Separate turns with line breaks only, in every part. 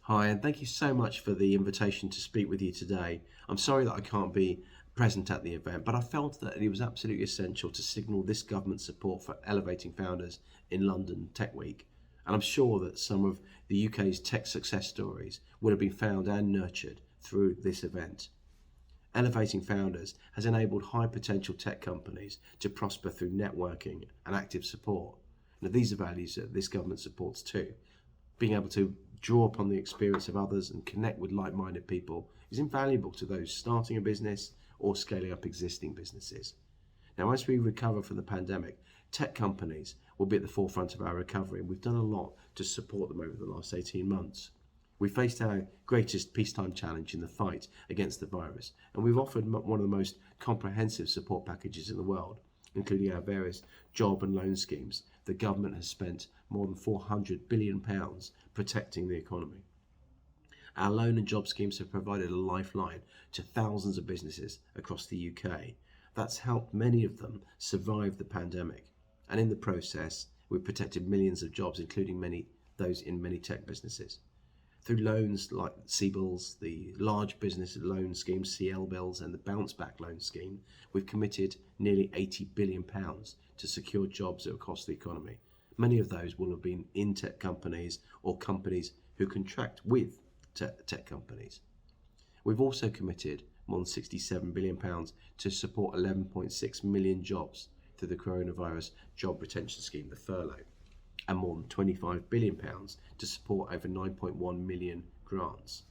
Hi, and thank you so much for the invitation to speak with you today. I'm sorry that I can't be present at the event, but I felt that it was absolutely essential to signal this government support for elevating founders in London Tech Week. And I'm sure that some of the UK's tech success stories would have been found and nurtured through this event. Elevating Founders has enabled high potential tech companies to prosper through networking and active support. Now, these are values that this government supports too. Being able to draw upon the experience of others and connect with like minded people is invaluable to those starting a business or scaling up existing businesses. Now, as we recover from the pandemic, tech companies will be at the forefront of our recovery, and we've done a lot to support them over the last 18 months. We faced our greatest peacetime challenge in the fight against the virus, and we've offered one of the most comprehensive support packages in the world, including our various job and loan schemes. The government has spent more than £400 billion protecting the economy. Our loan and job schemes have provided a lifeline to thousands of businesses across the UK. That's helped many of them survive the pandemic, and in the process, we've protected millions of jobs, including those in many tech businesses. Through loans like CBILS, the Large Business Loan Scheme, CLBILS, and the Bounce Back Loan Scheme, we've committed nearly £80 billion to secure jobs across the economy. Many of those will have been in tech companies or companies who contract with tech companies. We've also committed more than £67 billion to support 11.6 million jobs through the Coronavirus Job Retention Scheme, the furlough, and more than £25 billion to support over 9.1 million grants.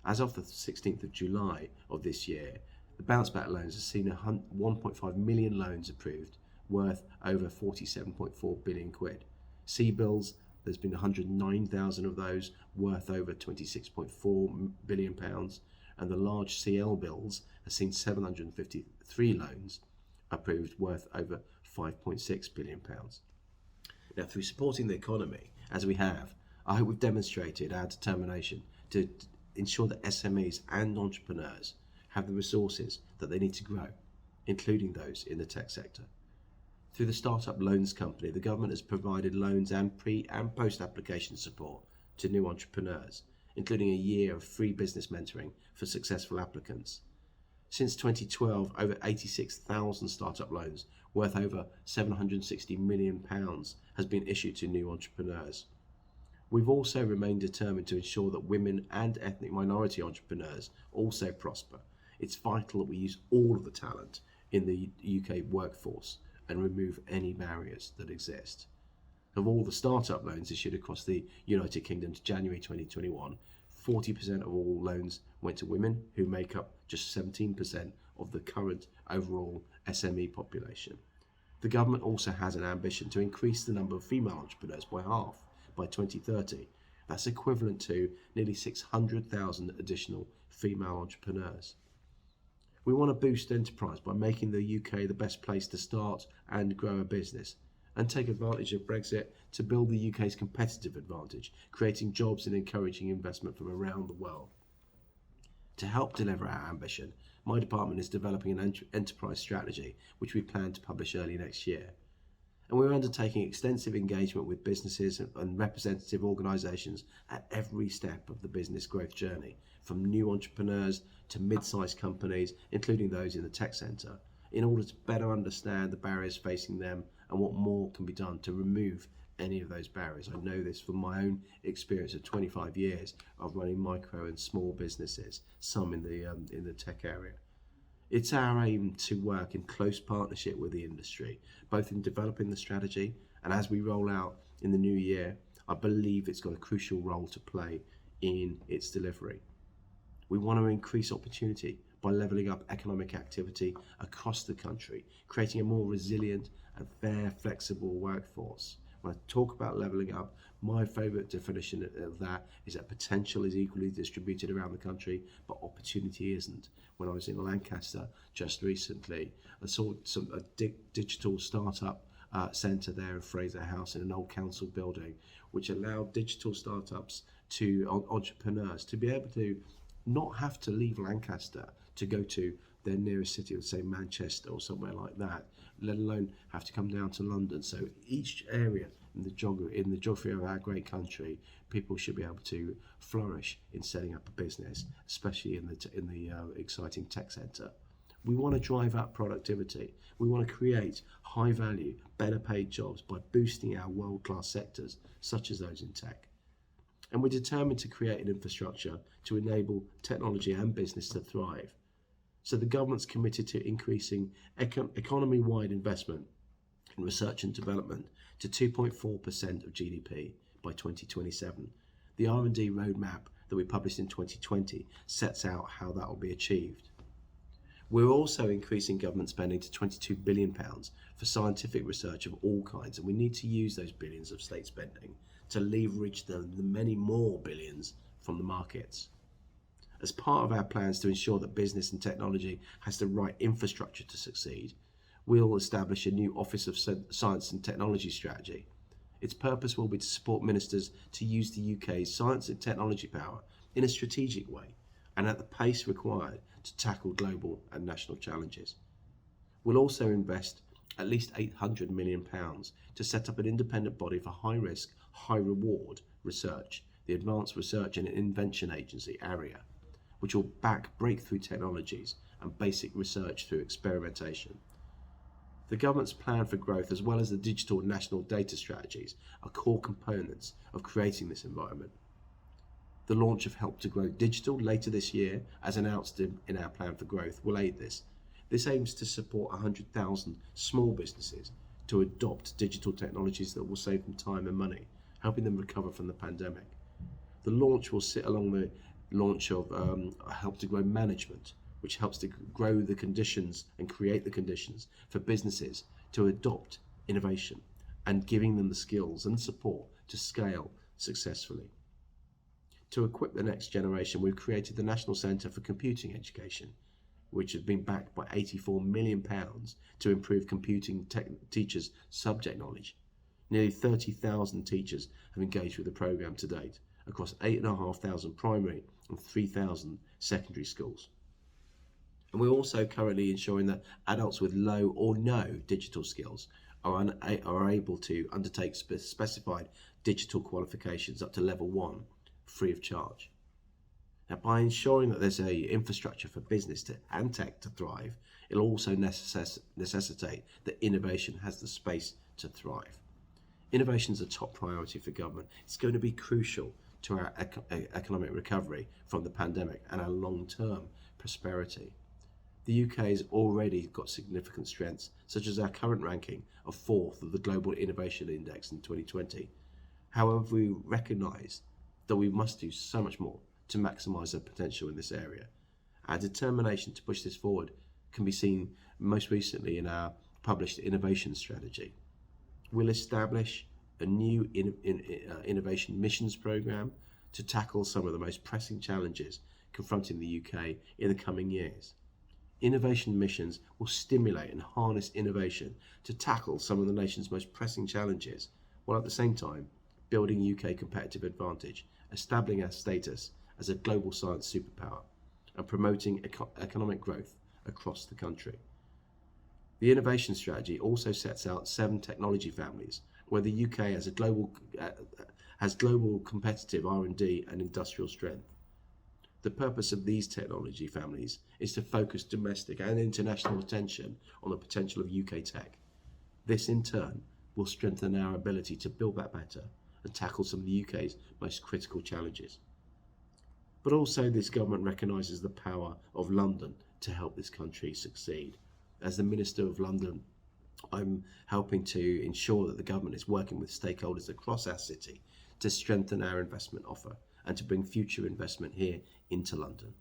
As of the 16th of July of this year, the Bounce Back loans have seen 1.5 million loans approved, worth over 47.4 billion quid. CBILS, there's been 109,000 of those, worth over 26.4 billion pounds, and the large CLBILS has seen 753 loans approved, worth over 5.6 billion pounds. Now, through supporting the economy, as we have, I hope we've demonstrated our determination to ensure that SMEs and entrepreneurs have the resources that they need to grow, including those in the tech sector. Through the Startup Loans Company, the government has provided loans and pre and post application support to new entrepreneurs, including a year of free business mentoring for successful applicants. Since 2012, over 86,000 startup loans worth over £760 million has been issued to new entrepreneurs. We've also remained determined to ensure that women and ethnic minority entrepreneurs also prosper. It's vital that we use all of the talent in the UK workforce and remove any barriers that exist. Of all the startup loans issued across the United Kingdom to January 2021, 40% of all loans went to women, who make up just 17% of the current overall SME population. The government also has an ambition to increase the number of female entrepreneurs by half by 2030. That's equivalent to nearly 600,000 additional female entrepreneurs. We want to boost enterprise by making the UK the best place to start and grow a business, and take advantage of Brexit to build the UK's competitive advantage, creating jobs and encouraging investment from around the world. To help deliver our ambition, my department is developing an enterprise strategy, which we plan to publish early next year. And we're undertaking extensive engagement with businesses and representative organisations at every step of the business growth journey, from new entrepreneurs to mid-sized companies, including those in the tech centre, in order to better understand the barriers facing them and what more can be done to remove any of those barriers. I know this from my own experience of 25 years of running micro and small businesses, some in the tech area. It's our aim to work in close partnership with the industry, both in developing the strategy and as we roll out in the new year. I believe it's got a crucial role to play in its delivery. We want to increase opportunity by levelling up economic activity across the country, creating a more resilient and fair, flexible workforce. When I talk about levelling up, my favourite definition of that is that potential is equally distributed around the country, but opportunity isn't. When I was in Lancaster just recently, I saw a digital startup centre there in Fraser House in an old council building, which allowed digital startups to entrepreneurs to be able to not have to leave Lancaster to go to their nearest city, let's say Manchester or somewhere like that, let alone have to come down to London. So each area in the geography of our great country, people should be able to flourish in setting up a business, especially in the exciting tech sector. We want to drive up productivity. We want to create high value, better paid jobs by boosting our world-class sectors, such as those in tech. And we're determined to create an infrastructure to enable technology and business to thrive. So the government's committed to increasing economy-wide investment in research and development to 2.4% of GDP by 2027. The R&D roadmap that we published in 2020 sets out how that will be achieved. We're also increasing government spending to £22 billion for scientific research of all kinds, and we need to use those billions of state spending to leverage the many more billions from the markets. As part of our plans to ensure that business and technology has the right infrastructure to succeed, we'll establish a new Office of Science and Technology Strategy. Its purpose will be to support ministers to use the UK's science and technology power in a strategic way and at the pace required to tackle global and national challenges. We'll also invest at least £800 million to set up an independent body for high-risk, high-reward research, the Advanced Research and Invention Agency, ARIA, which will back breakthrough technologies and basic research through experimentation. The government's plan for growth, as well as the digital national data strategies, are core components of creating this environment. The launch of Help to Grow Digital later this year, as announced in our plan for growth, will aid this. This aims to support 100,000 small businesses to adopt digital technologies that will save them time and money, helping them recover from the pandemic. The launch will sit along the launch of Help to Grow Management, which helps to grow the conditions and create the conditions for businesses to adopt innovation and giving them the skills and support to scale successfully. To equip the next generation, we've created the National Centre for Computing Education, which has been backed by £84 million to improve computing teachers' subject knowledge. Nearly 30,000 teachers have engaged with the programme to date across 8,500 primary and 3,000 secondary schools. And we're also currently ensuring that adults with low or no digital skills are able to undertake specified digital qualifications up to level 1 free of charge. Now, by ensuring that there's a infrastructure for business and tech to thrive, it'll also necessitate that innovation has the space to thrive. Innovation is a top priority for government. It's going to be crucial to our economic recovery from the pandemic and our long-term prosperity. The UK has already got significant strengths, such as our current ranking of 4th of the Global Innovation Index in 2020. However, we recognise that we must do so much more to maximise our potential in this area. Our determination to push this forward can be seen most recently in our published innovation strategy. We'll establish a new innovation missions programme to tackle some of the most pressing challenges confronting the UK in the coming years. Innovation missions will stimulate and harness innovation to tackle some of the nation's most pressing challenges, while at the same time building UK competitive advantage, establishing our status as a global science superpower, and promoting economic growth across the country. The innovation strategy also sets out 7 technology families where the UK has global competitive R&D and industrial strength. The purpose of these technology families is to focus domestic and international attention on the potential of UK tech. This in turn will strengthen our ability to build back better and tackle some of the UK's most critical challenges. But also this government recognises the power of London to help this country succeed. As the Minister of London, I'm helping to ensure that the government is working with stakeholders across our city to strengthen our investment offer and to bring future investment here into London.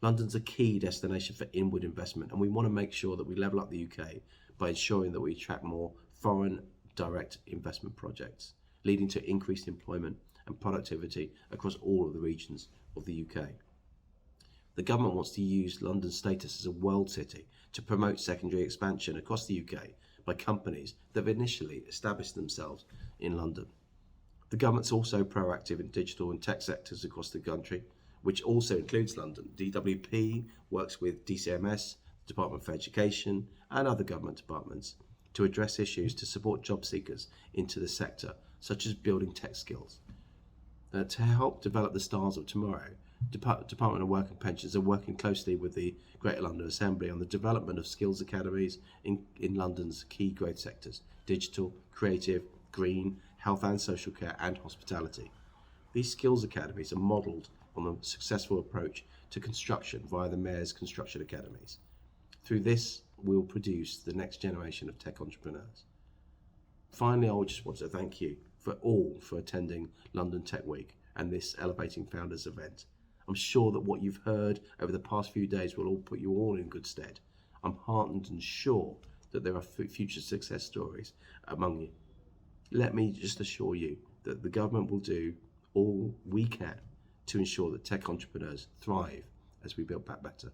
London's a key destination for inward investment, and we want to make sure that we level up the UK by ensuring that we attract more foreign direct investment projects, leading to increased employment and productivity across all of the regions of the UK. The government wants to use London's status as a world city to promote secondary expansion across the UK by companies that have initially established themselves in London. The government's also proactive in digital and tech sectors across the country, which also includes London. DWP works with DCMS Department for Education, and other government departments to address issues to support job seekers into the sector, such as building tech skills. To help develop the stars of tomorrow, Department of Work and Pensions are working closely with the Greater London Assembly on the development of skills academies in London's key growth sectors: digital, creative, green, health and social care, and hospitality. These skills academies are modelled on the successful approach to construction via the Mayor's Construction Academies. Through this, we'll produce the next generation of tech entrepreneurs. Finally, I just want to thank you for attending London Tech Week and this Elevating Founders event. I'm sure that what you've heard over the past few days will all put you all in good stead. I'm heartened and sure that there are future success stories among you. Let me just assure you that the government will do all we can to ensure that tech entrepreneurs thrive as we build back better.